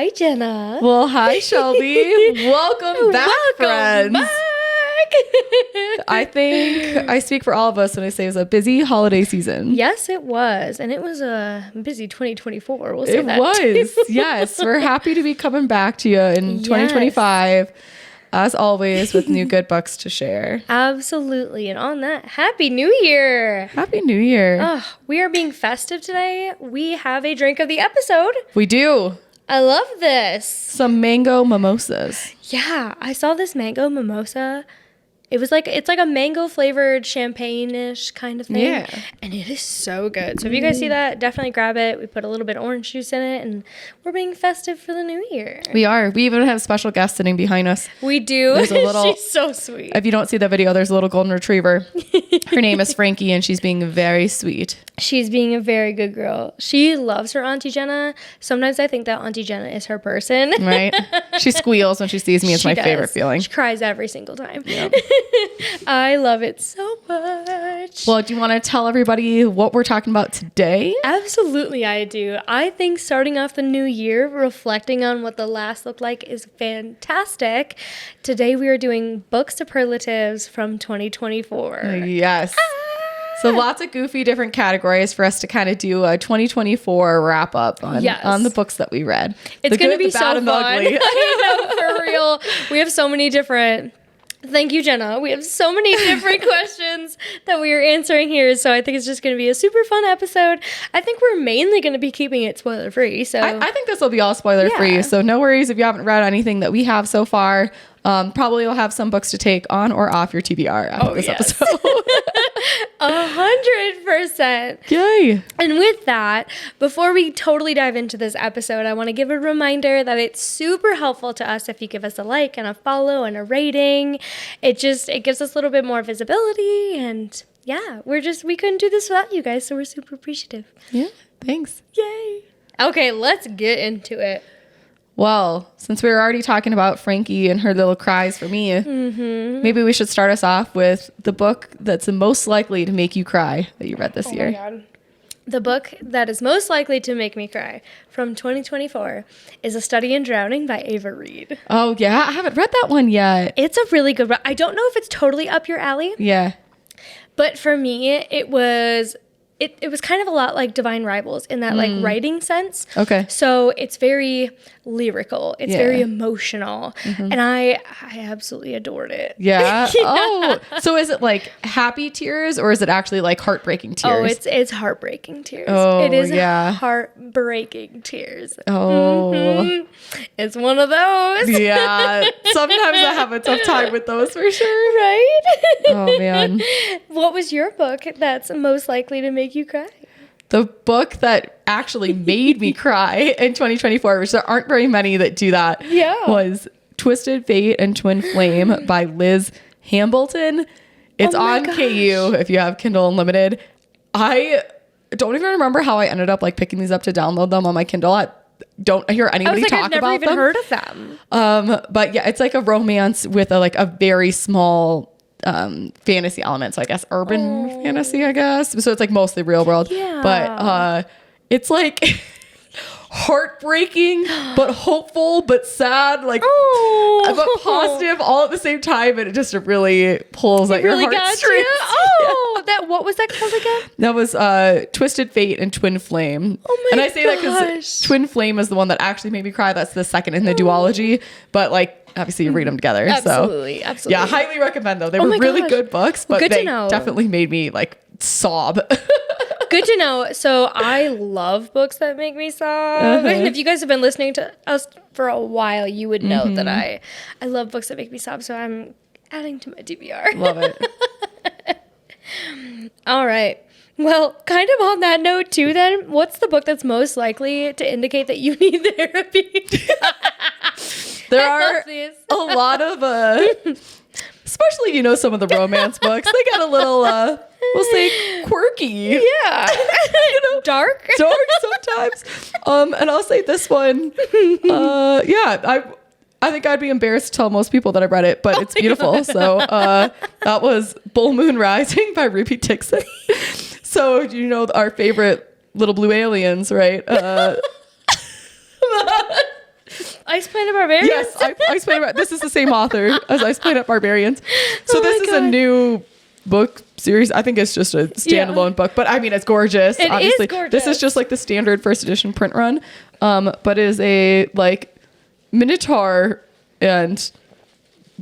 Hi, Jenna. Well, hi, Shelby. Welcome back, friends. Back. I think I speak for all of us when I say it was a busy holiday season. Yes, it was. And it was a busy 2024. We'll say It that was. too. Yes. We're happy to be coming back to you in 2025, as always, with new good books to share. Absolutely. And on that, Happy New Year. Happy New Year. Oh, we are being festive today. We have a drink of the episode. We do. I love this. Some mango mimosas. Yeah, I saw this mango mimosa. It's like a mango flavored champagne-ish kind of thing. Yeah. And it is so good. So if you guys see that, definitely grab it. We put a little bit of orange juice in it, and we're being festive for the new year. We are. We even have special guests sitting behind us. We do. There's a little, she's so sweet. If you don't see the video, there's a little golden retriever. Her name is Frankie, and she's being very sweet. She's being a very good girl. She loves her Auntie Jenna. Sometimes I think that Auntie Jenna is her person. Right? She squeals when she sees me. It's my favorite feeling. She cries every single time. Yeah. I love it so much. Well, do you want to tell everybody what we're talking about today? Absolutely, I do. I think starting off the new year, reflecting on what the last looked like is fantastic. Today we are doing Book Superlatives from 2024. Yes. So lots of goofy different categories for us to kind of do a 2024 wrap up on the books that we read. It's going to be so fun. I know, for real. We have so many different... Thank you, Jenna. We have so many different questions that we are answering here, so I think it's just going to be a super fun episode. I think we're mainly going to be keeping it spoiler-free. So I think this will be all spoiler-free, so no worries if you haven't read anything that we have so far. Probably will have some books to take on or off your TBR after this episode. 100%. Yay. And with that, before we totally dive into this episode, I want to give a reminder that it's super helpful to us if you give us a like and a follow and a rating. It gives us a little bit more visibility, and yeah, we couldn't do this without you guys, so we're super appreciative. Yeah, thanks. Yay. Okay, let's get into it. Well, since we were already talking about Frankie and her little cries for me, maybe we should start us off with the book that's the most likely to make you cry that you read this year. Oh my God. The book that is most likely to make me cry from 2024 is A Study in Drowning by Ava Reed. Oh, yeah? I haven't read that one yet. It's a really good one. I don't know if it's totally up your alley. Yeah. But for me, it was kind of a lot like Divine Rivals in that like writing sense. Okay. So it's very lyrical. It's very emotional. And I absolutely adored it. Yeah. Oh, so is it like happy tears or is it actually like heartbreaking tears? Oh, it's heartbreaking tears. Oh, it is yeah. heartbreaking tears. Oh. It's one of those. Yeah. Sometimes I have a tough time with those for sure. Right? Oh, man. What was your book that's most likely to make you cry? The book that actually made me cry in 2024, which there aren't very many that do that, was Twisted Fate and Twin Flame by Liz Hambleton. It's on KU if you have Kindle Unlimited. I don't even remember how I ended up like picking these up to download them on my Kindle. I don't hear anybody talk about them. I've never even heard of them. But yeah, it's like a romance with a very small fantasy element. So I guess urban fantasy, I guess. So it's like mostly real world. Yeah. But it's like heartbreaking, but hopeful, but sad, like but positive all at the same time. And it just really pulls at your heartstrings. What was that called again? That was Twisted Fate and Twin Flame. Oh my And I say that because Twin Flame is the one that actually made me cry. That's the second in the duology. But like, obviously you read them together. Absolutely. Yeah, highly recommend them. They were really good books, but they definitely made me like sob. Good to know. So I love books that make me sob. And if you guys have been listening to us for a while, you would know that I love books that make me sob. So I'm adding to my DVR. Love it. All right. Well, kind of on that note too, then, what's the book that's most likely to indicate that you need therapy? There are a lot of, especially, some of the romance books, they get a little, we'll say quirky. Yeah. Dark sometimes. And I'll say this one, I think I'd be embarrassed to tell most people that I've read it, but it's beautiful. So that was Bull Moon Rising by Ruby Dixon. So, our favorite little blue aliens, right? Ice Planet Barbarians? Yes, Ice Planet. This is the same author as Ice Planet Barbarians. So this is a new book series. I think it's just a standalone book, but I mean, it's gorgeous. It obviously. is gorgeous. This is just like the standard first edition print run, but is a like minotaur and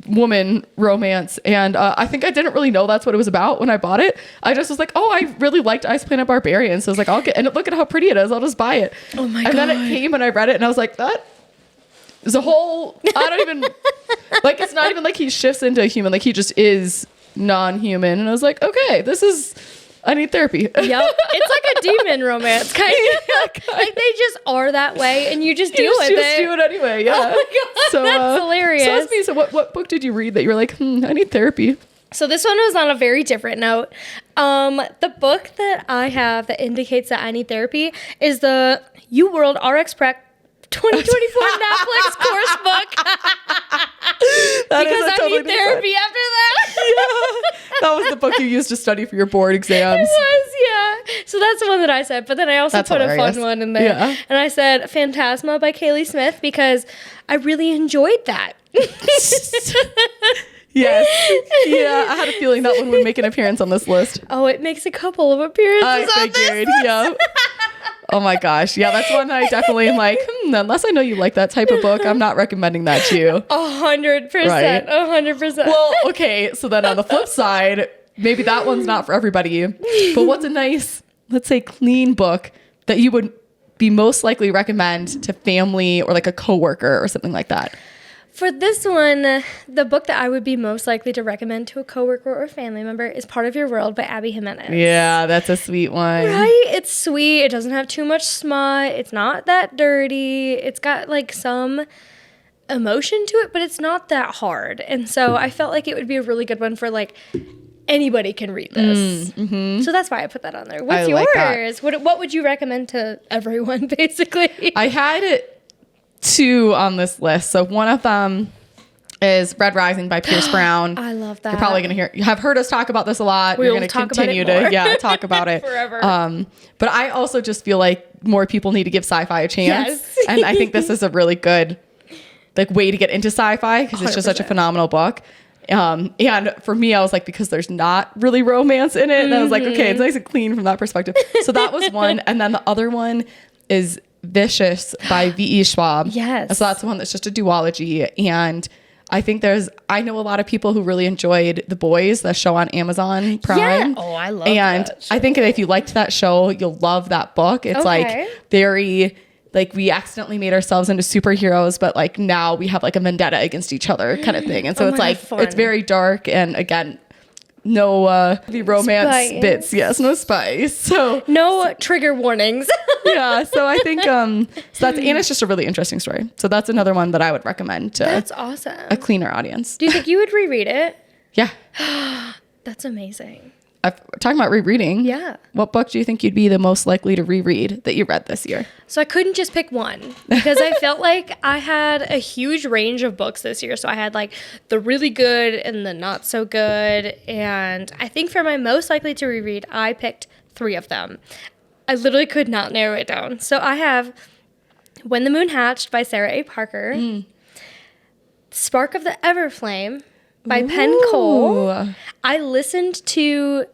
woman romance, and I think I didn't really know that's what it was about when I bought it. I just was like, oh, I really liked Ice Planet Barbarians, so I was like, I'll get, and look at how pretty it is, I'll just buy it. Oh my god. And then it came and I read it and I was like, that is a whole, I don't even like, it's not even like he shifts into a human, like he just is non-human, and I was like, okay, I need therapy. Yep. It's like a demon romance kind of. Like they just are that way and you just deal with it. Just do it anyway. Yeah. Oh my god, so, that's hilarious. So that's me. So what book did you read that you were like, I need therapy? So this one was on a very different note. The book that I have that indicates that I need therapy is the U World RX Prep 2024 Netflix course book. Because I need therapy after that. Yeah. That was the book you used to study for your board exams. It was, yeah. So that's the one that I said. But then I also put a fun one in there. Yeah. And I said Phantasma by Kaylee Smith because I really enjoyed that. Yes. Yeah, I had a feeling that one would make an appearance on this list. Oh, it makes a couple of appearances I figured, yeah. Oh my gosh. Yeah, that's one I definitely am like, unless I know you like that type of book, I'm not recommending that to you. 100%. Right? 100%. Well, okay. So then on the flip side, maybe that one's not for everybody. But what's a nice, let's say, clean book that you would be most likely recommend to family or like a coworker or something like that? For this one, the book that I would be most likely to recommend to a coworker or family member is Part of Your World by Abby Jimenez. Yeah, that's a sweet one. Right? It's sweet. It doesn't have too much smut. It's not that dirty. It's got like some emotion to it, but it's not that hard. And so I felt like it would be a really good one for like anybody can read this. So that's why I put that on there. What's yours? What would you recommend to everyone, basically? I had two on this list. So one of them is Red Rising by Pierce Brown. I love that. You're probably going to you have heard us talk about this a lot. We're going to continue to talk about it forever. But I also just feel like more people need to give sci-fi a chance. Yes. And I think this is a really good like way to get into sci-fi because it's just such a phenomenal book. And for me, I was like, because there's not really romance in it. And I was like, okay, it's nice and clean from that perspective. So that was one. And then the other one is Vicious by V.E. Schwab. Yes. So that's the one that's just a duology. And I think I know a lot of people who really enjoyed The Boys, the show on Amazon Prime. Yeah. Oh, I love and that show. I think if you liked that show, you'll love that book. It's like very, like we accidentally made ourselves into superheroes, but like now we have like a vendetta against each other kind of thing. And so it's like, it's very dark. And again, no the romance bits. Yes, no spice. So no trigger warnings. Yeah, so I think so that's, and it's just a really interesting story. So that's another one that I would recommend to that's awesome. A cleaner audience. Do you think you would reread it? Yeah. That's amazing. Talking about rereading. Yeah. What book do you think you'd be the most likely to reread that you read this year? So I couldn't just pick one because I felt like I had a huge range of books this year. So I had like the really good and the not so good. And I think for my most likely to reread, I picked 3 of them. I literally could not narrow it down. So I have When the Moon Hatched by Sarah A. Parker, Spark of the Everflame by Penn Cole. I listened to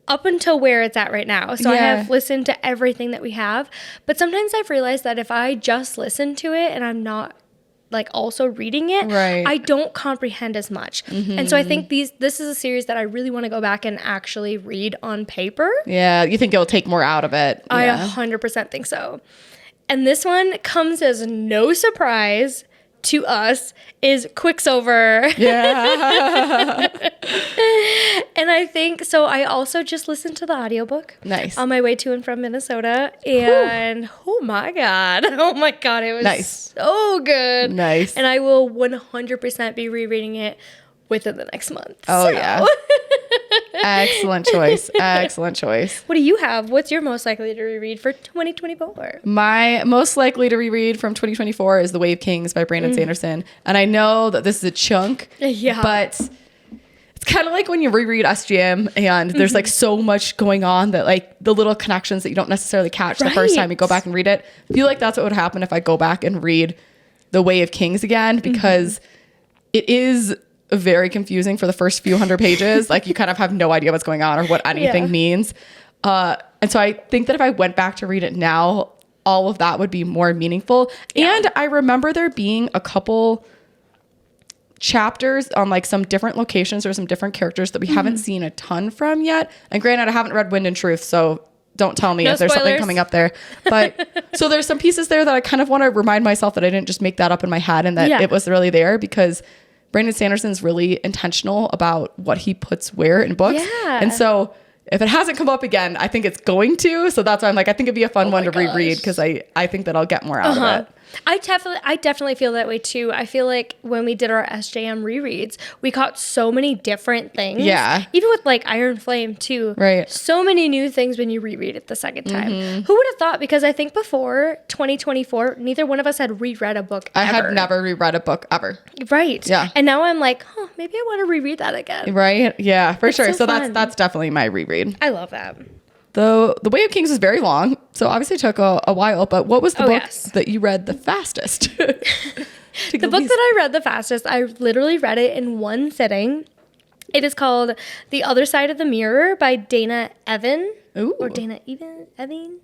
up until where it's at right now. So I have listened to everything that we have. But sometimes I've realized that if I just listen to it and I'm not like also reading it, I don't comprehend as much. And so I think this is a series that I really want to go back and actually read on paper. Yeah, you think it'll take more out of it. I 100% think so. And this one comes as no surprise to us, is Quicksilver. Yeah. And I think, so I also just listened to the audiobook. Nice. On my way to and from Minnesota. And oh my God, it was so good. Nice. And I will 100% be rereading it within the next month. Oh, yeah. Excellent choice. Excellent choice. What do you have? What's your most likely to reread for 2024? My most likely to reread from 2024 is The Wave Kings by Brandon Sanderson. And I know that this is a chunk, but it's kind of like when you reread SGM and there's like so much going on that like the little connections that you don't necessarily catch the first time you go back and read it. I feel like that's what would happen if I go back and read The Way of Kings again, because it is very confusing for the first few hundred pages. Like you kind of have no idea what's going on or what anything means. And so I think that if I went back to read it now, all of that would be more meaningful. Yeah. And I remember there being a couple chapters on like some different locations or some different characters that we haven't seen a ton from yet. And granted, I haven't read Wind and Truth, so don't tell me if there's something coming up there. But so there's some pieces there that I kind of want to remind myself that I didn't just make that up in my head and that it was really there, because Brandon Sanderson's really intentional about what he puts where in books. Yeah. And so if it hasn't come up again, I think it's going to. So that's why I'm like, I think it'd be a fun one to reread, because I think that I'll get more out of it. I definitely feel that way too. I feel like when we did our SJM rereads, we caught so many different things. Yeah. Even with like Iron Flame too. Right. So many new things when you reread it the second time. Who would have thought? Because I think before 2024, neither one of us had reread a book ever. I had never reread a book ever. Right. Yeah. And now I'm like, maybe I want to reread that again. Right. Yeah, for sure. So that's definitely my reread. I love that. The Way of Kings is very long, so obviously it took a while, but what was the book that you read the fastest? The book that I read the fastest, I literally read it in one sitting. It is called The Other Side of the Mirror by Dana Evan. Ooh. Or Dana Evan.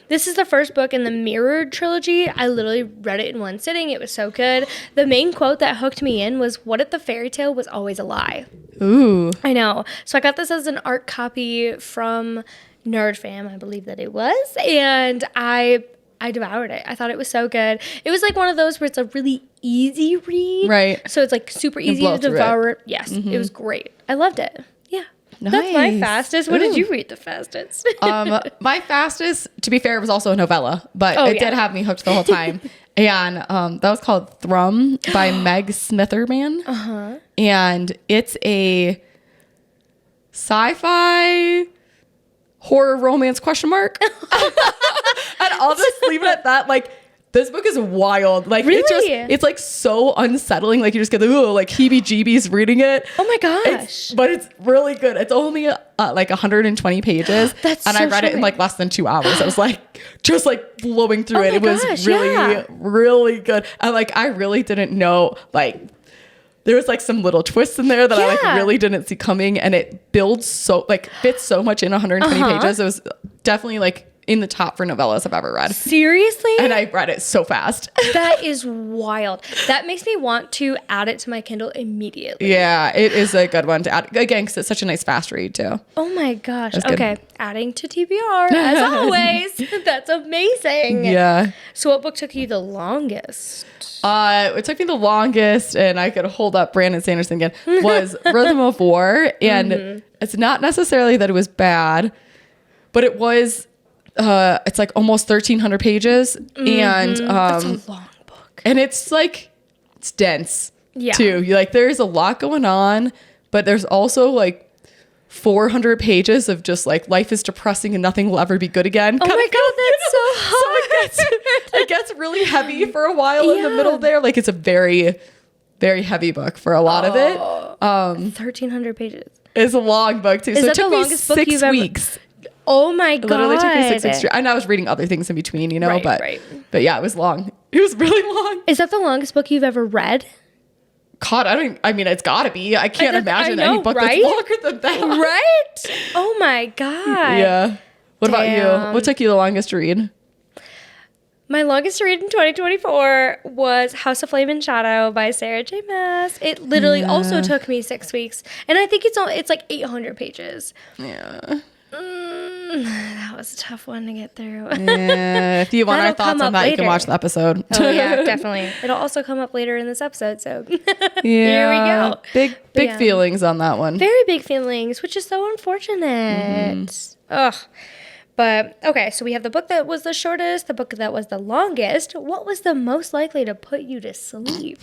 This is the first book in the Mirrored trilogy. I literally read it in one sitting. It was so good. The main quote that hooked me in was, "What if the fairy tale was always a lie?" Ooh. I know. So I got this as an art copy from NerdFam, I believe that it was. And I devoured it. I thought it was so good. It was like one of those where it's a really easy read. Right. So it's like super easy to devour. Yes. It was great. I loved it. Yeah. Nice. That's my fastest. What did you read the fastest? My fastest, to be fair, it was also a novella, but it did have me hooked the whole time. And that was called Thrum by Meg Smitherman. And it's a sci-fi horror romance ? And I'll just leave it at that. Like, this book is wild. Like, really? It's like so unsettling. Like, you just get the like heebie-jeebies reading it. Oh my gosh. But it's really good. It's only like 120 pages. And I read it in like less than 2 hours. I was like, just like blowing through it. It was really, really good. And like, I really didn't know, like, there was like some little twists in there that I like really didn't see coming. And it builds so, like, fits so much in 120 pages. It was definitely like in the top for novellas I've ever read. Seriously? And I read it so fast. That is wild. That makes me want to add it to my Kindle immediately. Yeah, it is a good one to add. Again, because it's such a nice fast read too. Oh my gosh. Okay, adding to TBR as always. That's amazing. Yeah. So what book took you the longest? It took me the longest, and I could hold up Brandon Sanderson again, was Rhythm of War. And it's not necessarily that it was bad, but it was... it's like almost 1,300 pages, and that's a long book, and it's like it's dense too. Like there's a lot going on, but there's also like 400 pages of just like life is depressing and nothing will ever be good again. Oh my god, that's so hard. So it gets really heavy for a while in the middle there. Like it's a very, very heavy book for a lot of it. 1,300 pages. It's a long book too. So it took me 6 weeks. Oh my god! It literally took me 6 weeks. And I was reading other things in between, you know. But yeah, it was long. It was really long. Is that the longest book you've ever read? God, I mean, it's got to be. I can't imagine any book that's longer than that. Right? Oh my god. Yeah. What about you? What took you the longest to read? My longest read in 2024 was House of Flame and Shadow by Sarah J. Maas. It literally also took me 6 weeks, and I think it's like 800 pages. Yeah. That was a tough one to get through. Yeah, if you want our thoughts on that, later. You can watch the episode. Oh yeah, definitely. It'll also come up later in this episode. So here we go. Big feelings on that one. Very big feelings, which is so unfortunate. Ugh. But okay, so we have the book that was the shortest, the book that was the longest. What was the most likely to put you to sleep?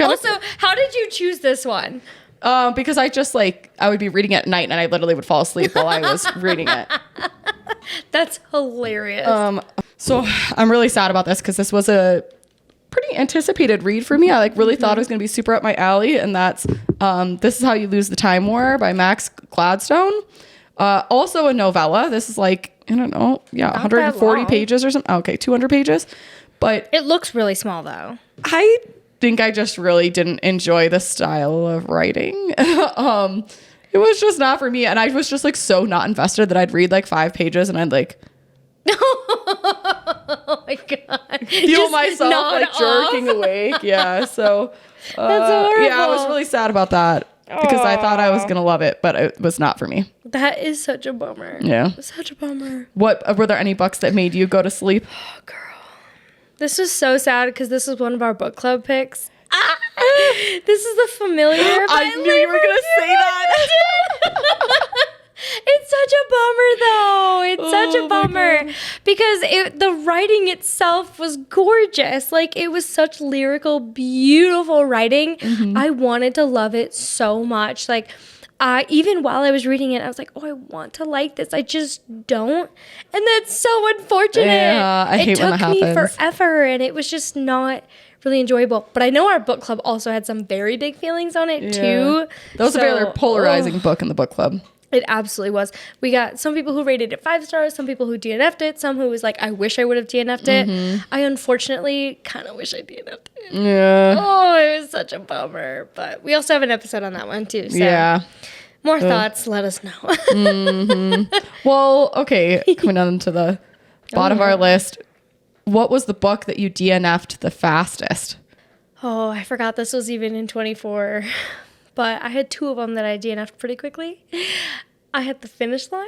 Also, how did you choose this one? Because I would be reading it at night and I literally would fall asleep while I was reading it. That's hilarious. So I'm really sad about this because this was a pretty anticipated read for me. I really thought it was going to be super up my alley, and that's This Is How You Lose the Time War by Max Gladstone. Also a novella. This is 140 pages or something. Okay, 200 pages. But it looks really small though. I think I just really didn't enjoy the style of writing. It was just not for me. And I was just like so not invested that I'd read like 5 pages and I'd like oh my God. feel Just myself nod like jerking off. awake. Yeah. So That's horrible. yeah, I was really sad about that because I thought I was going to love it, but it was not for me. That is such a bummer. Yeah. Such a bummer. What were there any books that made you go to sleep? Oh, girl. This was so sad because this was one of our book club picks. This is The Familiar. I knew you were going to say that. It's such a bummer, though. It's such a bummer because the writing itself was gorgeous. Like, it was such lyrical, beautiful writing. I wanted to love it so much. Like, even while I was reading it, I was like, oh, I want to like this. I just don't. And that's so unfortunate. Yeah, I hate when that happens. It took me forever, and it was just not really enjoyable. But I know our book club also had some very big feelings on it, too. That was a very polarizing book in the book club. It absolutely was. We got some people who rated it 5 stars, some people who DNF'd it, some who was like, I wish I would have DNF'd it. I unfortunately kind of wish I DNF'd it. Yeah. Oh, it was such a bummer. But we also have an episode on that one too. So Yeah. more thoughts, let us know. Well, okay. Coming down to the bottom of our list. What was the book that you DNF'd the fastest? Oh, I forgot this was even in 24. But I had 2 of them that I DNF'd pretty quickly. I had The Finish Line,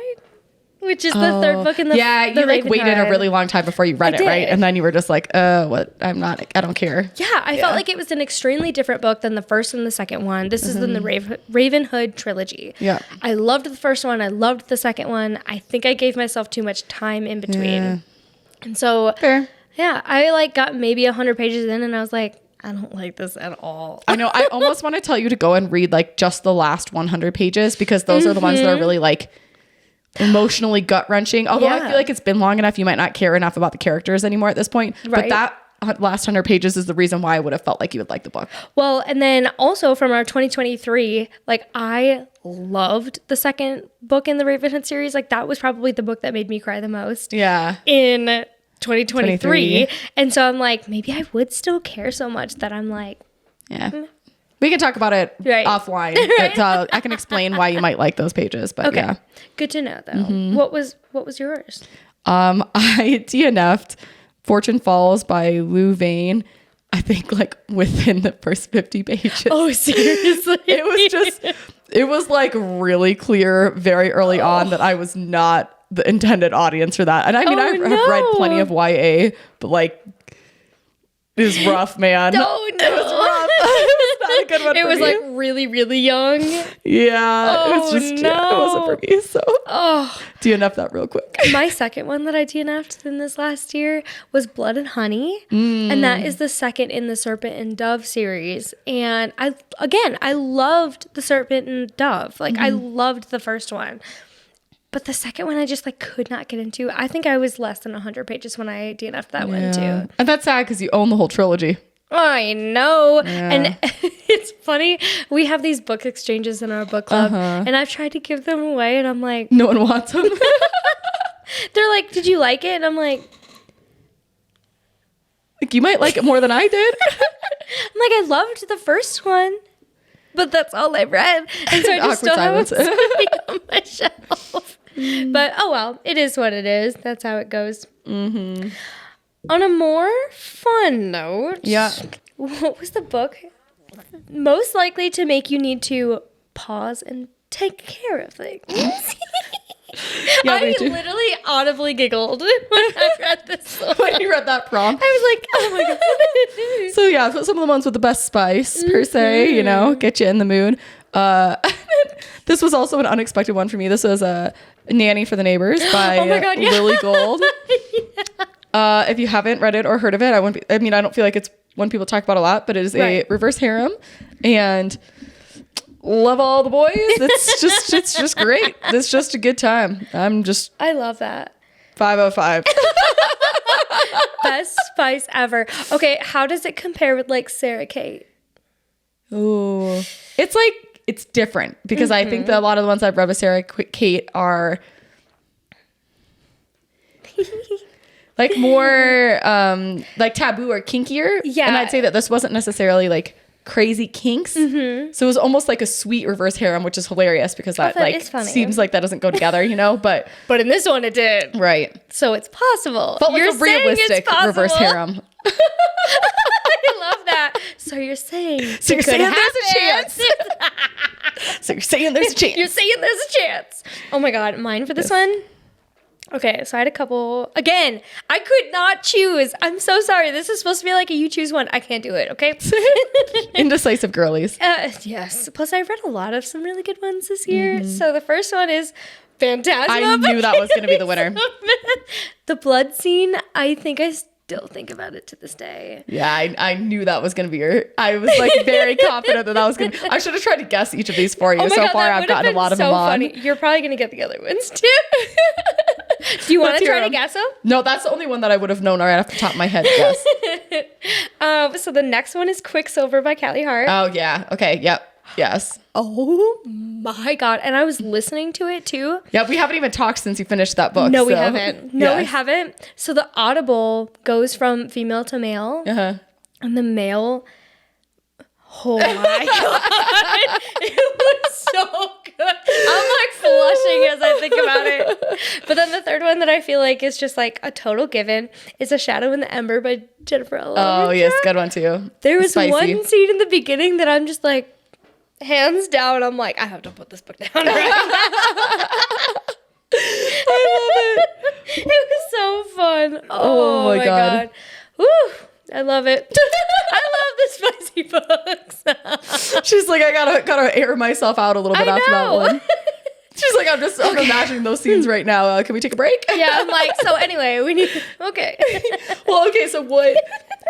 which is the third book in the you like waited a really long time before you read it, right? And then you were just like, what? I don't care. Yeah, I felt like it was an extremely different book than the first and the second one. This is in the Raven Hood trilogy. Yeah. I loved the first one. I loved the second one. I think I gave myself too much time in between. Yeah. And so, Fair. Yeah, I like got maybe 100 pages in and I was like, I don't like this at all. I know. I almost want to tell you to go and read like just the last 100 pages because those are the ones that are really like emotionally gut wrenching. Although I feel like it's been long enough, you might not care enough about the characters anymore at this point. Right. But that last 100 pages is the reason why I would have felt like you would like the book. Well, and then also from our 2023, like I loved the second book in the Ravenhood series. Like that was probably the book that made me cry the most. Yeah. In 2023. And so I'm like, maybe I would still care so much that I'm like, we can talk about it offline. But, I can explain why you might like those pages. But yeah, good to know though. What was yours? I DNF'd Fortune Falls by Lou Vane. I think like within the first 50 pages. Oh, seriously? It was like really clear very early on that I was not the intended audience for that. And I mean, I've read plenty of YA, but like, it was rough, man. Oh, no. It was rough. It was not a good one it was like really, really young. Yeah. It was just, it wasn't for me. So DNF that real quick. My second one that I DNF'd in this last year was Blood and Honey. And that is the second in the Serpent and Dove series. And I loved the Serpent and Dove. Like I loved the first one. But the second one, I just like could not get into. I think I was less than 100 pages when I DNF'd that one too. And that's sad because you own the whole trilogy. I know. Yeah. And it's funny. We have these book exchanges in our book club. And I've tried to give them away. And I'm like. No one wants them. They're like, did you like it? And I'm like you might like it more than I did. I'm like, I loved the first one. But that's all I read. And so I just still have it on my shelf. But oh well, it is what it is. That's how it goes. On a more fun note, what was the book most likely to make you need to pause and take care of things? I literally audibly giggled when I read this one. When you read that prompt. I was like, oh my God. So some of the ones with the best spice per se, get you in the mood. This was also an unexpected one for me. This was a Nanny for the Neighbors by Lily Gold. If you haven't read it or heard of it, I don't feel like it's one people talk about a lot, but it is a reverse harem and love all the boys. It's just great. It's just a good time. I love that. 505. Best spice ever. Okay, how does it compare with like Sarah Kate? Ooh. It's different because I think that a lot of the ones I've read with Sarah Kate are like more like taboo or kinkier. Yeah. And I'd say that this wasn't necessarily like crazy kinks. Mm-hmm. So it was almost like a sweet reverse harem, which is hilarious because that like seems like that doesn't go together, you know, but in this one it did. Right. So it's possible. But like a realistic reverse harem. I love that. So you're saying so you're saying there's a chance. So you're saying there's a chance. You're saying there's a chance. Oh my God. Mine for this one. Okay, so I had a couple. Again, I could not choose. I'm so sorry. This is supposed to be like a you choose one. I can't do it, okay? Indecisive girlies. Yes. Plus, I read a lot of some really good ones this year. Mm-hmm. So the first one is Phantasma. I knew that was going to be the winner. The blood scene, I think I still think about it to this day. Yeah, I knew that was going to be your... I was like very confident that was going to... I should have tried to guess each of these for you. Oh my so God, far, I've gotten a lot of them on. Funny. You're probably going to get the other ones too. Do you want to try to guess them? No, that's the only one that I would have known right off the top of my head. Yes. So the next one is Quicksilver by Callie Hart. Oh, yeah. Okay. Yep. Yes. Oh my God. And I was listening to it too. Yeah, we haven't even talked since you finished that book. No, we haven't. No, we haven't. So the Audible goes from female to male. Uh-huh. And the male... Oh my God. It was so good. I'm like flushing as I think about it. But then the third one that I feel like is just like a total given is A Shadow in the Ember by Jennifer L. Oh, yes. Good one too. There was one scene in the beginning that I'm just like, hands down, I'm like, I have to put this book down right now. I love it. It was so fun. Oh my God. Woo. I love it. I love the spicy books. She's like, I gotta air myself out a little bit after that one. She's like, I'm imagining those scenes right now. Can we take a break? Yeah, I'm like, so anyway, we need. Okay. Well, okay. So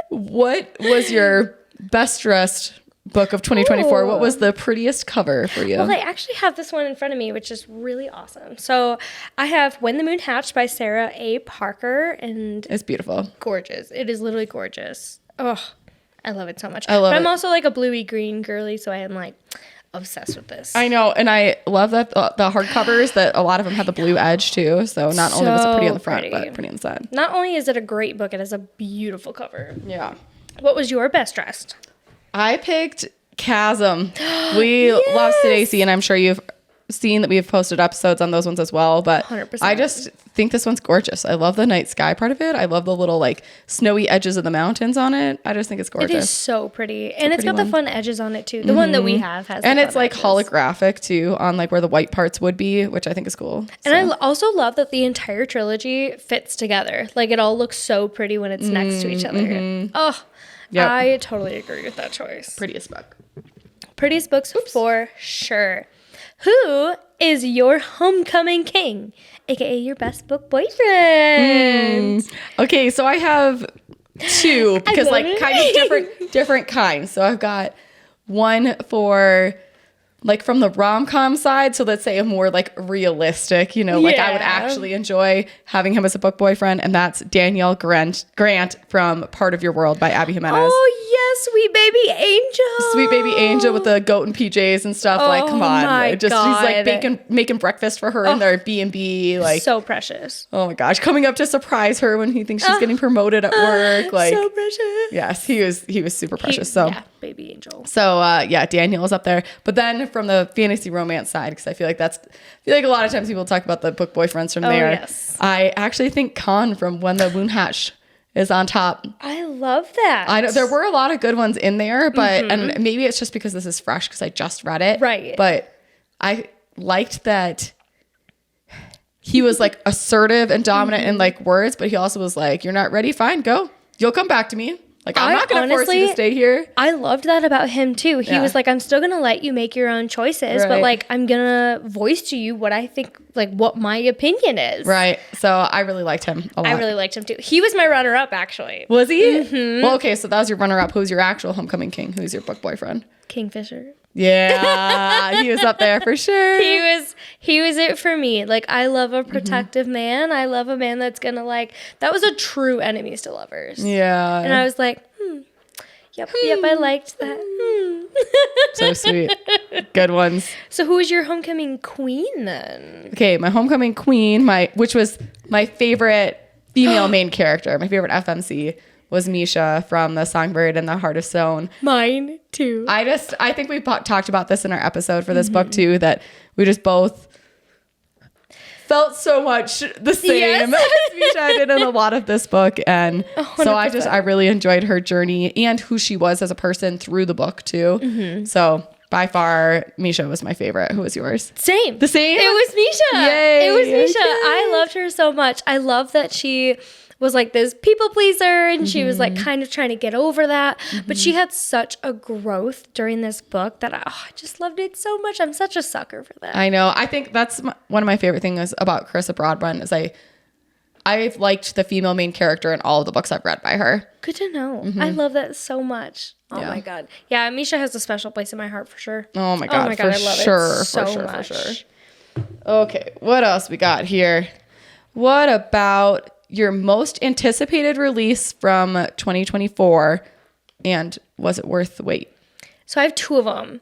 what was your best dressed book of 2024? What was the prettiest cover for you? Well, I actually have this one in front of me, which is really awesome. So I have When the Moon Hatched by Sarah A. Parker, and it's beautiful. Gorgeous. It is literally gorgeous. Oh, I love it so much. I love it. I'm also like a bluey green girly, so I am like obsessed with this. I know, and I love that the hardcovers that a lot of them have the blue edge too. So not only was it pretty on the front, but pretty on the side. Not only is it a great book, it has a beautiful cover. Yeah. What was your best dressed? I picked Chasm. We love Stacy, and I'm sure you've seen that we've posted episodes on those ones as well. But 100%. I just think this one's gorgeous. I love the night sky part of it. I love the little like snowy edges of the mountains on it. I just think it's gorgeous. It is so pretty, and it's got the fun edges on it too. The one that we have has, and it's like holographic too on like where the white parts would be, which I think is cool. And I also love that the entire trilogy fits together. Like it all looks so pretty when it's next to each other. Oh. Yep. I totally agree with that choice. Prettiest book. Prettiest books for sure. Who is your homecoming king, aka your best book boyfriend? Okay, so I have two because like kind of different kinds. So I've got one for like from the rom-com side, so let's say a more like realistic, you know, like I would actually enjoy having him as a book boyfriend, and that's Danielle Grant from Part of Your World by Abby Jimenez. Oh yes, sweet baby angel. Sweet baby angel with the goat and PJs and stuff. Like, come on. My just God. He's like making breakfast for her in their B&B. Like so precious. Oh my gosh. Coming up to surprise her when he thinks she's getting promoted at work. Like so precious. Yes, he was super precious. Baby angel. So Danielle is up there. But then from the fantasy romance side, because I feel like a lot of times people talk about the book boyfriends from there. Yes. I actually think Khan from When the Moon Hatched is on top. I love that. I know there were a lot of good ones in there, but and maybe it's just because this is fresh because I just read it. Right. But I liked that he was like assertive and dominant in like words, but he also was like, "You're not ready? Fine, go. You'll come back to me." Like, I'm not going to force you to stay here. I loved that about him, too. He was like, I'm still going to let you make your own choices, but, like, I'm going to voice to you what I think, like, what my opinion is. Right. So I really liked him a lot. I really liked him, too. He was my runner-up, actually. Was he? Mm-hmm. Well, okay, so that was your runner-up. Who's your actual homecoming king? Who's your book boyfriend? Kingfisher. Yeah, he was up there for sure. He was it for me. Like, I love a protective man. I love a man that's gonna like. That was a true enemies to lovers. Yeah, and I was like, yep, I liked that. So sweet, good ones. So, who was your homecoming queen then? Okay, my homecoming queen, which was my favorite female main character. My favorite FMC was Misha from The Songbird and the Heart of Stone. Mine too. I think we talked about this in our episode for this book too, that we just both felt so much the same as Misha did in a lot of this book. And 100%. So I really enjoyed her journey and who she was as a person through the book too. So by far, Misha was my favorite. Who was yours? Same. The same? It was Misha. Yay. It was Misha. Yay. I loved her so much. I love that she was like this people pleaser and she was like kind of trying to get over that. But she had such a growth during this book that I just loved it so much. I'm such a sucker for that. I know. I think that's one of my favorite things about Carissa Broadbent is I've liked the female main character in all of the books I've read by her. Good to know. I love that so much. Oh my God. Yeah, Misha has a special place in my heart for sure. Oh my God. I love it so much. For sure. Okay, what else we got here? What about your most anticipated release from 2024, and was it worth the wait? So I have two of them.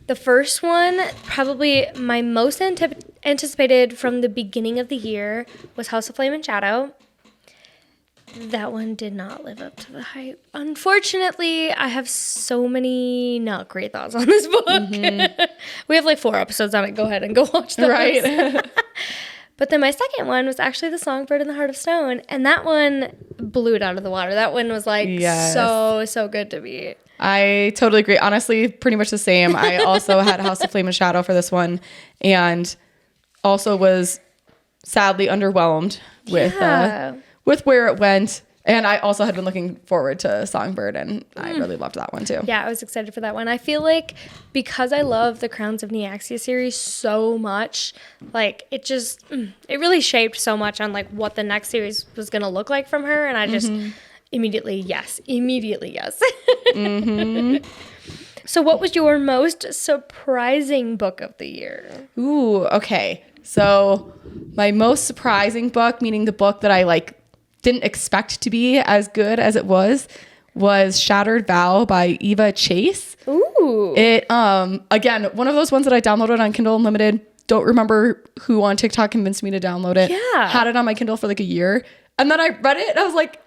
The first one, probably my most anticipated from the beginning of the year, was House of Flame and Shadow. That one did not live up to the hype. Unfortunately, I have so many not great thoughts on this book. We have like 4 episodes on it. Go ahead and go watch those. Right. But then my second one was actually The Songbird and the Heart of Stone. And that one blew it out of the water. That one was like so good to me. I totally agree. Honestly, pretty much the same. I also had House of Flame and Shadow for this one. And also was sadly underwhelmed with where it went. And I also had been looking forward to Songbird, and I really loved that one too. Yeah, I was excited for that one. I feel like because I love the Crowns of Neaxia series so much, like it really shaped so much on like what the next series was going to look like from her. And I just immediately yes. So what was your most surprising book of the year? Ooh, okay. So my most surprising book, meaning the book that I didn't expect to be as good as it was Shattered Vow by Eva Chase. Ooh. It again, one of those ones that I downloaded on Kindle Unlimited. Don't remember who on TikTok convinced me to download it. Yeah. Had it on my Kindle for like a year. And then I read it and I was like,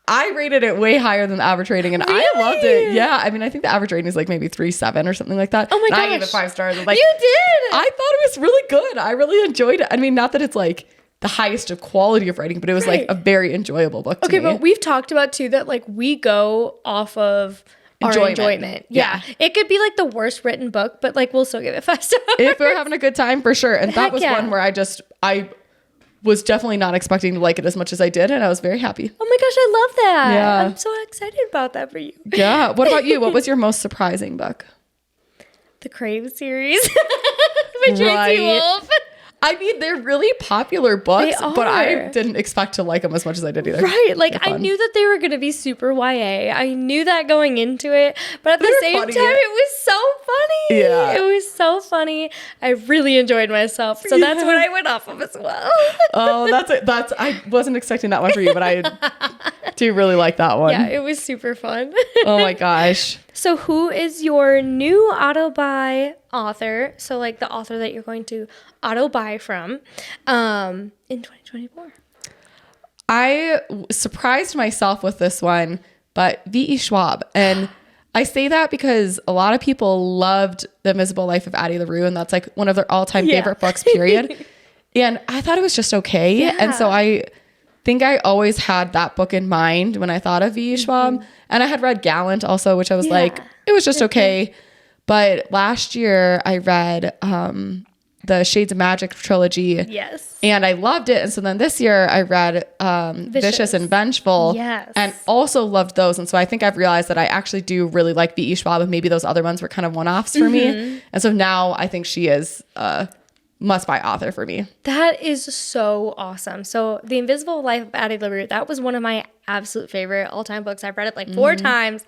I rated it way higher than the average rating, and really? I loved it. Yeah, I mean, I think the average rating is like maybe 3.7 or something like that. Oh my gosh. I gave it 5 stars. Like, you did! I thought it was really good. I really enjoyed it. I mean, not that it's like the highest of quality of writing, but it was like a very enjoyable book to me. Okay, but we've talked about too that like we go off of our enjoyment. Yeah. It could be like the worst written book, but like we'll still give it 5 stars. If we're having a good time, for sure. And that was one where I was definitely not expecting to like it as much as I did, and I was very happy. Oh my gosh, I love that. Yeah. I'm so excited about that for you. Yeah. What about you? What was your most surprising book? The Crave series by Tracy Wolf. I mean, they're really popular books, but I didn't expect to like them as much as I did either. Right. Like, I knew that they were going to be super YA. I knew that going into it. But at the same time, it was so funny. Yeah. It was so funny. I really enjoyed myself. So that's what I went off of as well. Oh, I wasn't expecting that one for you, but I do really like that one. Yeah, it was super fun. Oh my gosh. So who is your new auto-buy author? So like the author that you're going to auto-buy from in 2024? I surprised myself with this one, but V.E. Schwab. And I say that because a lot of people loved The Invisible Life of Addie LaRue, and that's like one of their all-time favorite books, period. And I thought it was just okay. Yeah. And so I think I always had that book in mind when I thought of V.E. Schwab. And I had read Gallant also, which I was like, it was just okay. But last year I read the Shades of Magic trilogy. Yes. And I loved it. And so then this year I read Vicious and Vengeful. Yes. And also loved those. And so I think I've realized that I actually do really like V.E. Schwab, and maybe those other ones were kind of one-offs for me. And so now I think she is must-buy author for me. That is so awesome. So The Invisible Life of Addie LaRue, that was one of my absolute favorite all-time books. I've read it like 4 times.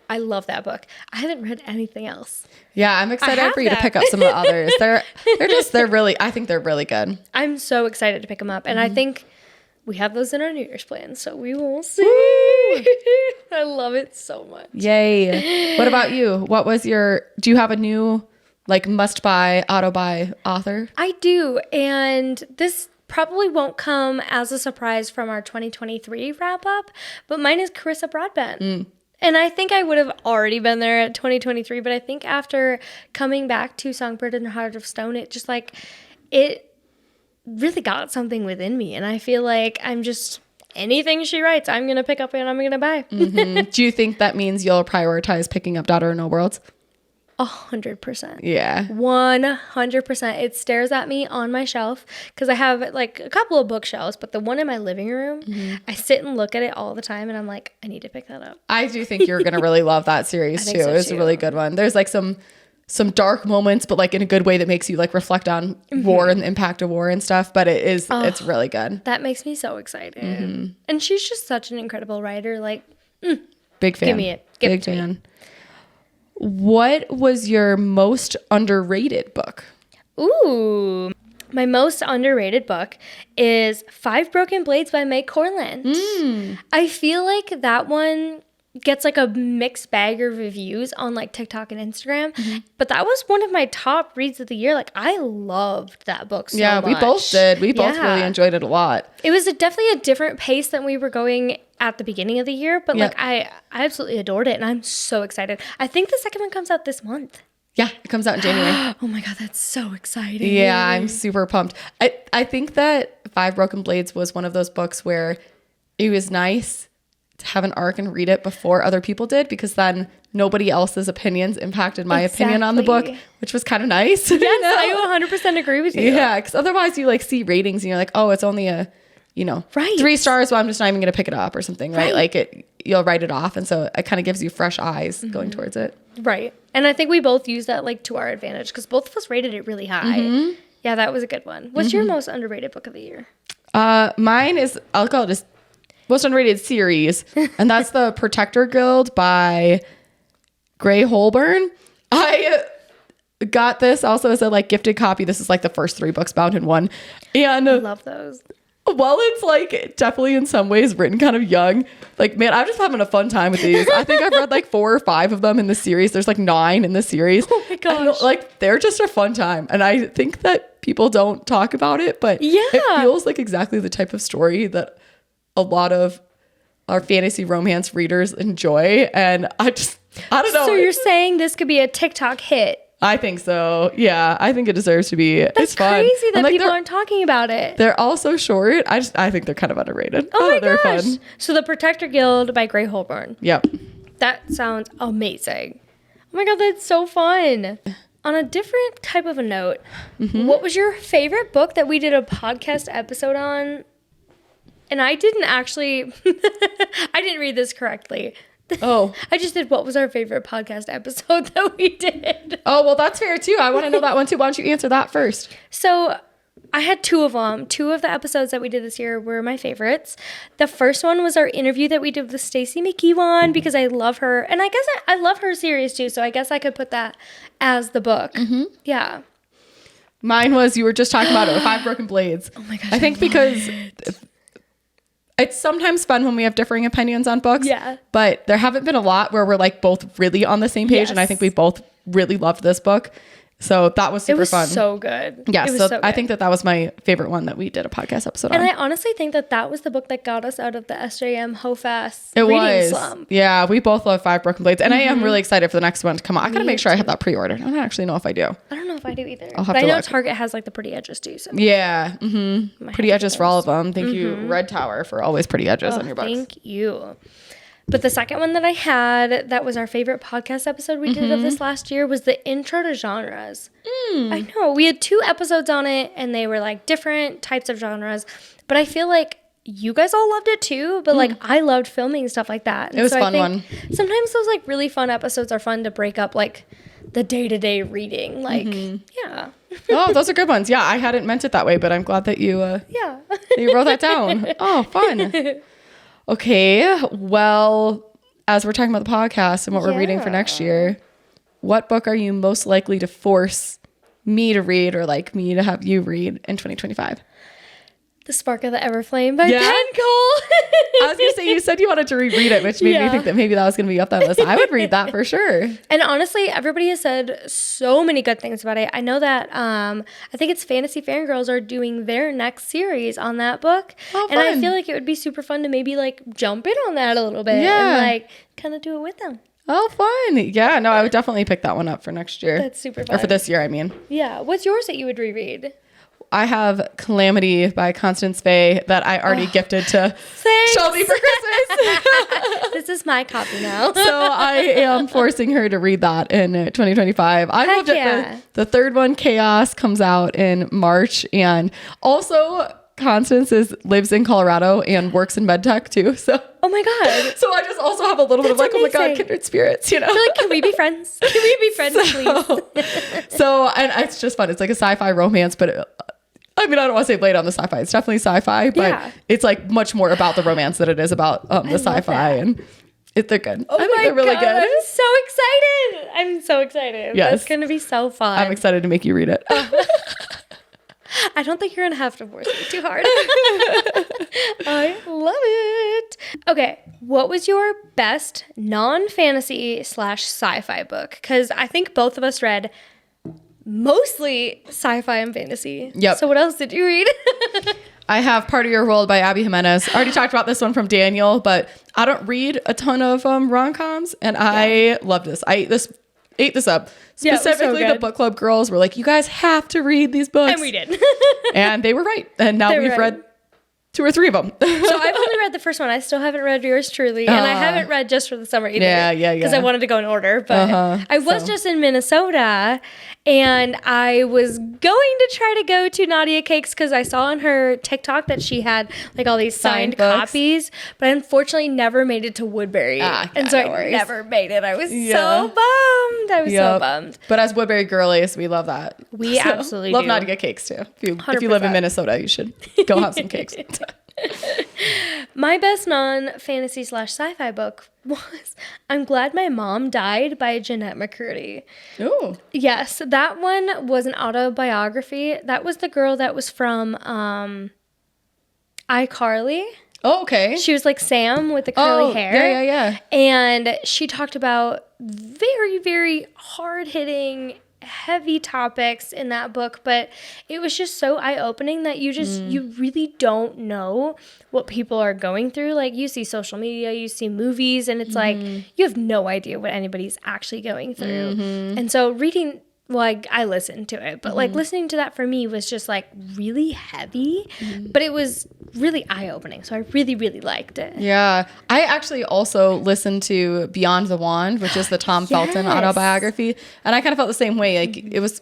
I love that book. I haven't read anything else. Yeah, I'm excited for you to pick up some of the others. They're really, I think they're really good. I'm so excited to pick them up. And I think we have those in our New Year's plans, so we will see. I love it so much. Yay. What about you? Do you have a new like must-buy, auto-buy author? I do. And this probably won't come as a surprise from our 2023 wrap up, but mine is Carissa Broadbent. And I think I would have already been there at 2023, but I think after coming back to Songbird and Heart of Stone, it just like, it really got something within me. And I feel like I'm just, anything she writes, I'm going to pick up and I'm going to buy. Do you think that means you'll prioritize picking up Daughter of No Worlds? 100%. Yeah. 100%. It stares at me on my shelf because I have like a couple of bookshelves, but the one in my living room, I sit and look at it all the time and I'm like, I need to pick that up. I do think you're going to really love that series too. It's a really good one. There's like some dark moments, but like in a good way that makes you like reflect on war and the impact of war and stuff. But it's really good. That makes me so excited. And she's just such an incredible writer. Like, big fan. Give me it. Give it to me. What was your most underrated book? Ooh, my most underrated book is 5 Broken Blades by Meg Corland. I feel like that one gets like a mixed bag of reviews on like TikTok and Instagram, but that was one of my top reads of the year. Like I loved that book so much. We both did. We both really enjoyed it a lot. It was definitely a different pace than we were going at the beginning of the year, but like I absolutely adored it and I'm so excited. I think the second one comes out this month. Yeah, it comes out in January. Oh my God, that's so exciting. Yeah, I'm super pumped. I think that 5 Broken Blades was one of those books where it was nice to have an arc and read it before other people did, because then nobody else's opinions impacted my opinion on the book, which was kind of nice. Yes, I 100% agree with you. Yeah, because otherwise you like see ratings and you're like, oh, it's only a, 3 stars, well, I'm just not even going to pick it up or something, right? Like you'll write it off. And so it kind of gives you fresh eyes going towards it. Right. And I think we both used that like to our advantage because both of us rated it really high. Yeah, that was a good one. What's your most underrated book of the year? Mine is, I'll call it just most underrated series, and that's The Protector Guild by Gray Holborn. I got this also as a like gifted copy. This is like the first 3 books bound in one. And I love those. While it's like definitely in some ways written kind of young, like, man, I'm just having a fun time with these. I think I've read like 4 or 5 of them in the series. There's like 9 in the series. Oh my gosh. Like they're just a fun time. And I think that people don't talk about it, but it feels like exactly the type of story that a lot of our fantasy romance readers enjoy. And I don't know. So you're saying this could be a TikTok hit? I think so. Yeah, I think it deserves to be. That's fun. Crazy that people aren't talking about it. They're all so short. I think they're kind of underrated. Oh my they're gosh. Fun. So The Protector Guild by Gray Holborn. Yep. That sounds amazing. Oh my God, that's so fun. On a different type of a note, what was your favorite book that we did a podcast episode on? And I didn't actually, I didn't read this correctly. Oh. I just did what was our favorite podcast episode that we did. Oh, well, that's fair too. I want to know that one too. Why don't you answer that first? So I had 2 of them. 2 of the episodes that we did this year were my favorites. The first one was our interview that we did with Stacey McKeown because I love her. And I guess I love her series too. So I guess I could put that as the book. Yeah. Mine was, you were just talking about it, 5 Broken Blades. Oh my gosh. I think because it's sometimes fun when we have differing opinions on books. Yeah. But there haven't been a lot where we're like both really on the same page. Yes. And I think we both really loved this book. So that was super fun. It was so good. Yeah. So I think that was my favorite one that we did a podcast episode on. And I honestly think that was the book that got us out of the SJM Hofast reading slump. Yeah. We both love 5 Broken Blades. And I am really excited for the next one to come out. I got to make sure I have that pre-ordered. I don't actually know if I do. I don't know if I do either. But I know Target has like the pretty edges too. So. Yeah. Pretty edges for all of them. Thank you, Red Tower, for always pretty edges on your books. Thank you. But the second one that I had that was our favorite podcast episode we did of this last year was the Intro to Genres. I know. We had 2 episodes on it and they were like different types of genres. But I feel like you guys all loved it too. But like I loved filming stuff like that. And it was a fun one. Sometimes those like really fun episodes are fun to break up like the day-to-day reading. Like, yeah. Oh, those are good ones. Yeah, I hadn't meant it that way, but I'm glad that you you wrote that down. Oh, fun. Okay, well, as we're talking about the podcast and what we're reading for next year, what book are you most likely to force me to read or like me to have you read in 2025? The Spark of the Everflame by Yeah? Penn Cole. I was going to say, you said you wanted to reread it, which made me think that maybe that was going to be up that list. I would read that for sure. And honestly, everybody has said so many good things about it. I know that I think it's Fantasy Fangirls are doing their next series on that book. Oh, and I fun. feel like it would be super fun to maybe like jump in on that a little bit Yeah. and like kind of do it with them. Oh, fun. Yeah, no, I would definitely pick that one up for next year. That's super fun. Or for this year, I mean. Yeah. What's yours that you would reread? I have Calamity by Constance Fay that I already gifted to Shelby for Christmas. This is my copy now. So I am forcing her to read that in 2025. I loved it. yeah. The third one, Chaos, comes out in March. And also Constance lives in Colorado and works in medtech too. So Oh my God. so I just also have a little bit of like, oh my God, amazing. kindred spirits, you know? You're like, can we be friends? Can we be friends, please? So, and it's just fun. It's like a sci-fi romance, but I mean, I don't want to say laid on the sci-fi. It's definitely sci-fi, but Yeah. it's like much more about the romance than it is about the sci-fi. that. And they're good. Oh I think my they're really God, good. I'm so excited. I'm so excited. Yes. That's going to be so fun. I'm excited to make you read it. I don't think you're going to have to force me too hard. I love it. Okay. What was your best non-fantasy / sci-fi book? Because I think both of us read mostly sci-fi and fantasy. Yep. So what else did you read? I have Part of Your World by Abby Jimenez. I already talked about this one from Daniel, but I don't read a ton of rom-coms, and I love this. I ate this up. Yeah, it was so Specifically, the good. book club girls were like, you guys have to read these books. And we did. And they were right. And now They were we've right. read 2 or 3 of them. So I've only read the first one. I still haven't read yours truly. And I haven't read Just for the Summer either. Yeah. Because I wanted to go in order. But I was just in Minnesota and I was going to try to go to Nadia Cakes because I saw on her TikTok that she had like all these signed books. copies. But I unfortunately never made it to Woodbury. And so no I worries. never made it. I was so Yeah. bummed. I was so bummed. But as Woodbury girlies, we love that. We absolutely love do. Nadia Cakes too. If you live in 100%. Minnesota, you should go have some cakes. My best non-fantasy / sci-fi book was I'm Glad My Mom Died by Jeanette McCurdy. Ooh. Yes, that one was an autobiography. That was the girl that was from iCarly. Oh, okay. She was like Sam with the curly hair. Yeah. And she talked about very, very hard-hitting, heavy topics in that book, but it was just so eye-opening that you really don't know what people are going through. Like, you see social media, you see movies, and it's like you have no idea what anybody's actually going through. And so reading, well, I listened to it, but like listening to that for me was just like really heavy, but it was really eye-opening. So I really, really liked it. Yeah. I actually also listened to Beyond the Wand, which is the Tom Felton autobiography. And I kind of felt the same way. Like it was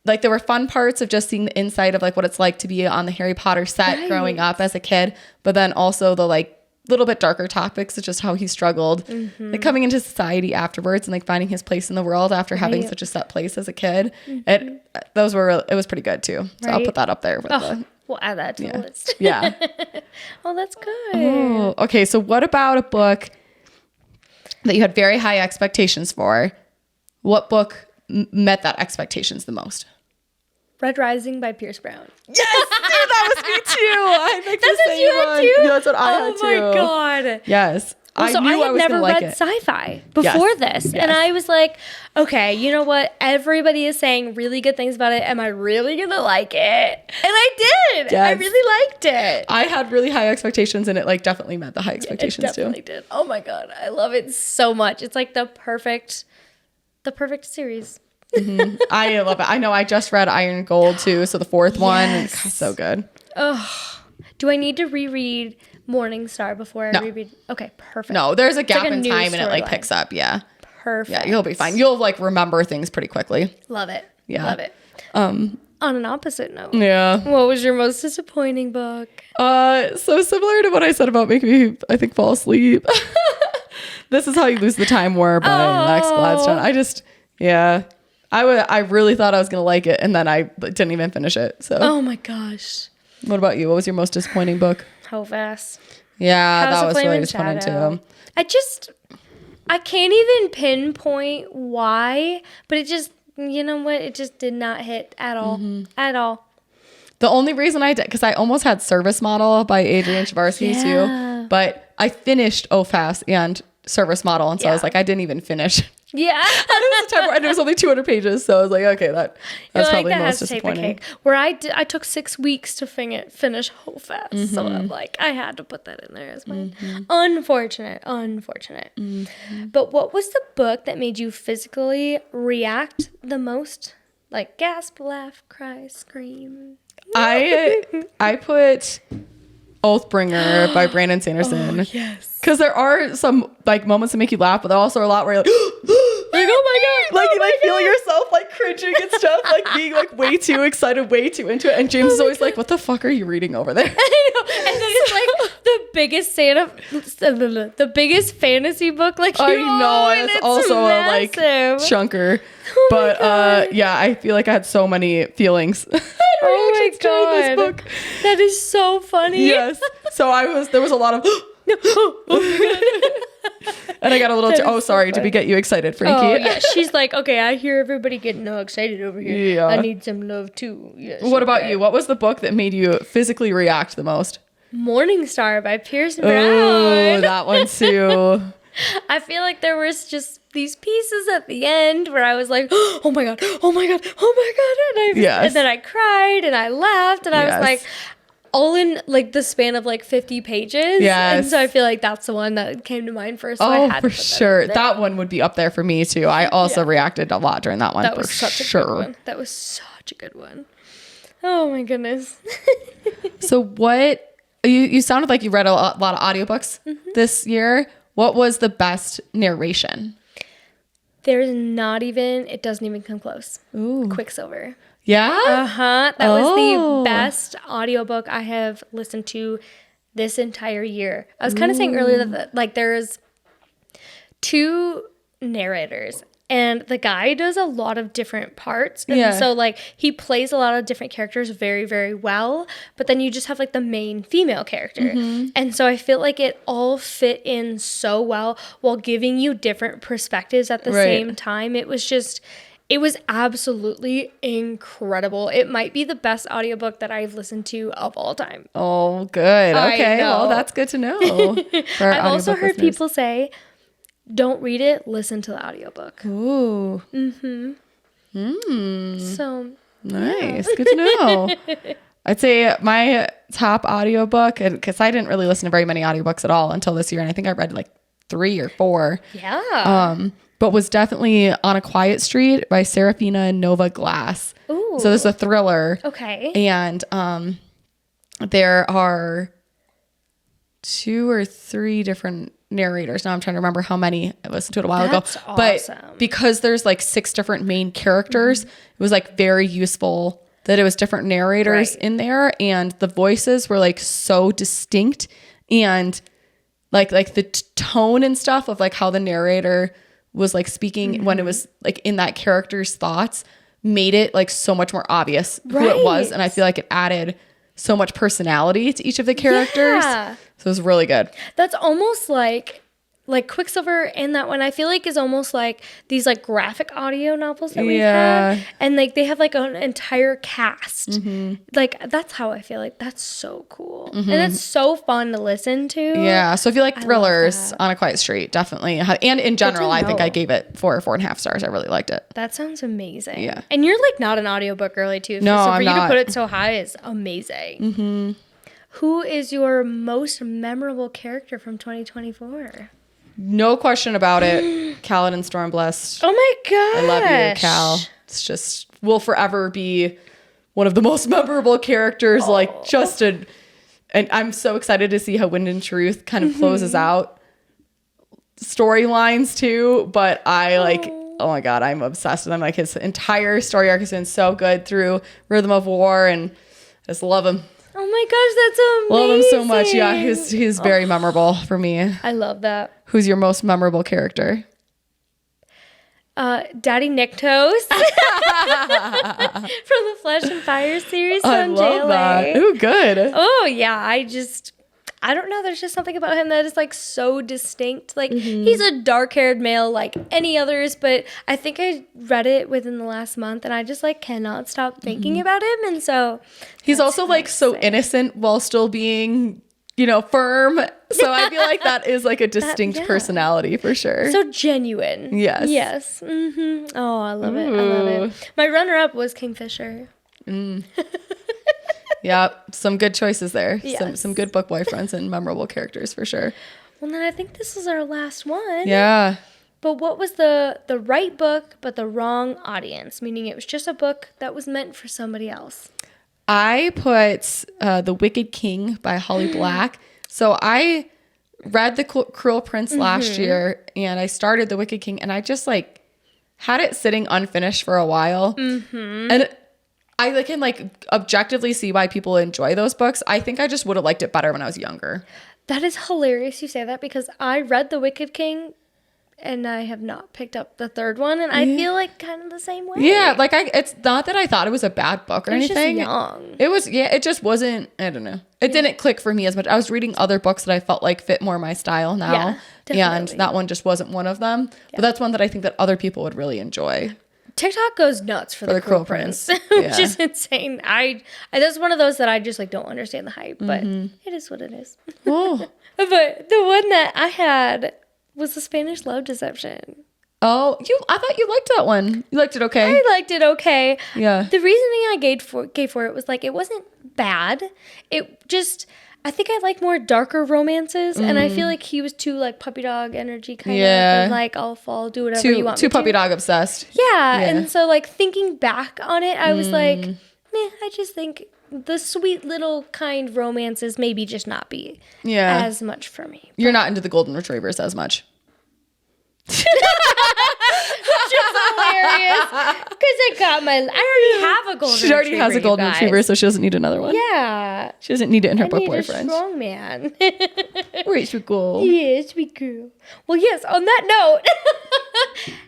like there were fun parts of just seeing the inside of like what it's like to be on the Harry Potter set growing up as a kid. But then also the like little bit darker topics of just how he struggled like coming into society afterwards and like finding his place in the world after having such a set place as a kid. It was pretty good too. So I'll put that up there with the We'll add that to the list. yeah. Oh, that's good. Oh, okay. So what about a book that you had very high expectations for? What book met that expectations the most? Red Rising by Pierce Brown. Yes, dude, that was me too. I think That's what you had too? Yeah, that's what I had too. Oh my God. Yes. Also, I had never read sci-fi before this. And I was like, okay, you know what? Everybody is saying really good things about it. Am I really going to like it? And I did. Yes. I really liked it. I had really high expectations and it like definitely met the high expectations It definitely did. Oh my God. I love it so much. It's like the perfect series. I love it. I know I just read Iron Gold too. So the 4th one, God, so good. Do I need to reread Morningstar before I reread? Okay, perfect. No, there's a gap like a in new time and it like storyline. picks up. Yeah. Perfect. Yeah, you'll be fine. You'll like remember things pretty quickly. Love it. Yeah. Love it. On an opposite note. Yeah. What was your most disappointing book? So similar to what I said about making me, I think, fall asleep. This Is How You Lose the Time War by Max Gladstone. I really thought I was going to like it, and then I didn't even finish it. So, Oh my gosh. what about you? What was your most disappointing book? Hopefast. Yeah, House that of was Flame really and disappointing Shadow. too. I can't even pinpoint why, but it just, you know what? It just did not hit at all. At all. The only reason I did, because I almost had Service Model by Adrienne Chavarsky too, but I finished OFAS and Service Model, and so I was like, I didn't even finish. Yeah. And it was only 200 pages, so I was like, okay, that's probably most disappointing. Where I took 6 weeks to finish whole fast, so I'm like, I had to put that in there as well. Unfortunate. But what was the book that made you physically react the most? Like gasp, laugh, cry, scream. I put Oathbringer by Brandon Sanderson. Oh, yes. Because there are some like moments that make you laugh, but there are also a lot where you're like, like, oh my god, like you like feel yourself like cringing and stuff, like being like way too excited, way too into it. And James is always like, what the fuck are you reading over there? I know. And then it's like the biggest fantasy book. Like, I know, it's also massive. a like chunker. But yeah, I feel like I had so many feelings. Oh my god, this book. That is so funny. Yes. So there was a lot of and I got a little sorry, did we get you excited, Frankie? Oh yeah, she's like, okay, I hear everybody getting all excited over here. Yeah. I need some love too. Yes, what about you? What was the book that made you physically react the most? Morning Star by Pierce Brown. Oh, that one too. I feel like there was just these pieces at the end where I was like, oh my god, oh my god, oh my god. And then I cried and I laughed and I was like, all in like the span of like 50 pages. Yes. And so I feel like that's the one that came to mind first. So I had for sure. That one would be up there for me too. I also reacted a lot during that one. That was such a good one. That was such a good one. Oh my goodness. So what, you sounded like you read a lot of audiobooks this year. What was the best narration? It doesn't even come close. Ooh. Quicksilver. Yeah? That was the best audiobook I have listened to this entire year. I was kind of saying earlier that like there's 2 narrators and the guy does a lot of different parts. And so like he plays a lot of different characters very, very well, but then you just have like the main female character. And so I feel like it all fit in so well while giving you different perspectives at the same time. It was absolutely incredible. It might be the best audiobook that I've listened to of all time. Oh, good. Okay. Well, that's good to know. I've also heard people say, don't read it, listen to the audiobook. Ooh. So nice. Good to know. I'd say my top audiobook, because I didn't really listen to very many audiobooks at all until this year, and I think I read like 3 or 4. Yeah. But was definitely On a Quiet Street by Serafina Nova Glass. Ooh. So this is a thriller. Okay. And there are 2 or 3 different narrators. Now I'm trying to remember how many. I listened to it a while ago. Awesome. But because there's like 6 different main characters, it was like very useful that it was different narrators in there, and the voices were like so distinct, and like the tone and stuff of like how the narrator was like speaking when it was like in that character's thoughts made it like so much more obvious who it was, and I feel like it added so much personality to each of the characters. So it was really good. That's almost like Quicksilver in that one, I feel like is almost like these like graphic audio novels that we've had, and like they have like an entire cast. Like that's how I feel like. That's so cool, and it's so fun to listen to. Yeah. So if you like thrillers, On a Quiet Street, definitely. And in general, I think I gave it 4 or 4.5 stars. I really liked it. That sounds amazing. Yeah. And you're like not an audiobook girly too. No, so for I'm you not. to put it so high is amazing. Who is your most memorable character from 2024? No question about it. Kaladin Stormblessed. Oh my god! I love you, Cal. It's just will forever be one of the most memorable characters. Like and I'm so excited to see how Wind and Truth kind of closes out storylines too. But I like, oh my god, I'm obsessed with him. Like his entire story arc has been so good through Rhythm of War, and I just love him. Oh my gosh, that's amazing. Love him so much. Yeah, he's very memorable for me. I love that. Who's your most memorable character? Daddy Nyctos from the Flesh and Fire series I on love JLA. that. Ooh, good. Oh yeah, I don't know. There's just something about him that is like so distinct. Like he's a dark-haired male like any others, but I think I read it within the last month and I just like cannot stop thinking about him. And so he's also like so innocent while still being, you know, firm. So I feel like that is like a distinct personality for sure. So genuine. Yes. Yes. Oh, I love it. I love it. My runner-up was Kingfisher. Yeah, some good choices there. Yes. Some good book boyfriends and memorable characters for sure. Well, then I think this is our last one. Yeah. But what was the right book but the wrong audience? Meaning it was just a book that was meant for somebody else. I put The Wicked King by Holly Black. So I read The Cruel Prince last year, and I started The Wicked King, and I just like had it sitting unfinished for a while. And I can like objectively see why people enjoy those books. I think I just would have liked it better when I was younger. That is hilarious you say that, because I read The Wicked King and I have not picked up the third one, and I feel like kind of the same way. Yeah, like it's not that I thought it was a bad book or anything. Just young. It was, it just wasn't, I don't know. It didn't click for me as much. I was reading other books that I felt like fit more my style now. Yeah, and that one just wasn't one of them. Yeah. But that's one that I think that other people would really enjoy. TikTok goes nuts for the Cruel Prince. Which is insane. I that's one of those that I just like don't understand the hype, but it is what it is. Oh. But the one that I had was The Spanish Love Deception. Oh, I thought you liked that one. You liked it okay? I liked it okay. Yeah. The reasoning I gave for it was like it wasn't bad. It just, I think I like more darker romances, and I feel like he was too like puppy dog energy kind of, and like I'll fall, do whatever you want me to. Too puppy dog obsessed. Yeah, and so like thinking back on it, I was like, meh, I just think the sweet little kind romances maybe just not be as much for me. You're not into the golden retrievers as much. Which is hilarious, because I already have a golden retriever. She already has a golden retriever, so she doesn't need another one. Yeah. She doesn't need it in her book I need boyfriend. a strong man. Where's sweet girl? Yeah, sweet girl. Well, yes, on that note,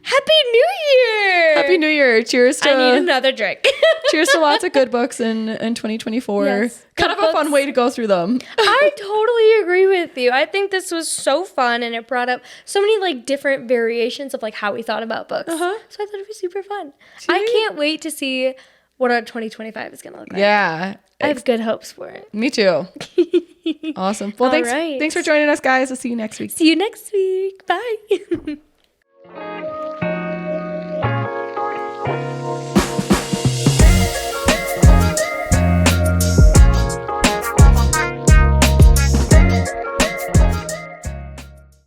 Happy New Year! Happy New Year. Cheers to... I need another drink. Cheers to lots of good books in 2024. Yes, kind of a fun way to go through them. I totally agree with you. I think this was so fun, and it brought up so many like different variations of like how we thought about books. So I thought it was super fun. I can't wait to see what our 2025 is going to look like. Yeah. I have good hopes for it. Me too. Awesome. Well, thanks for joining us, guys. We'll see you next week. See you next week. Bye.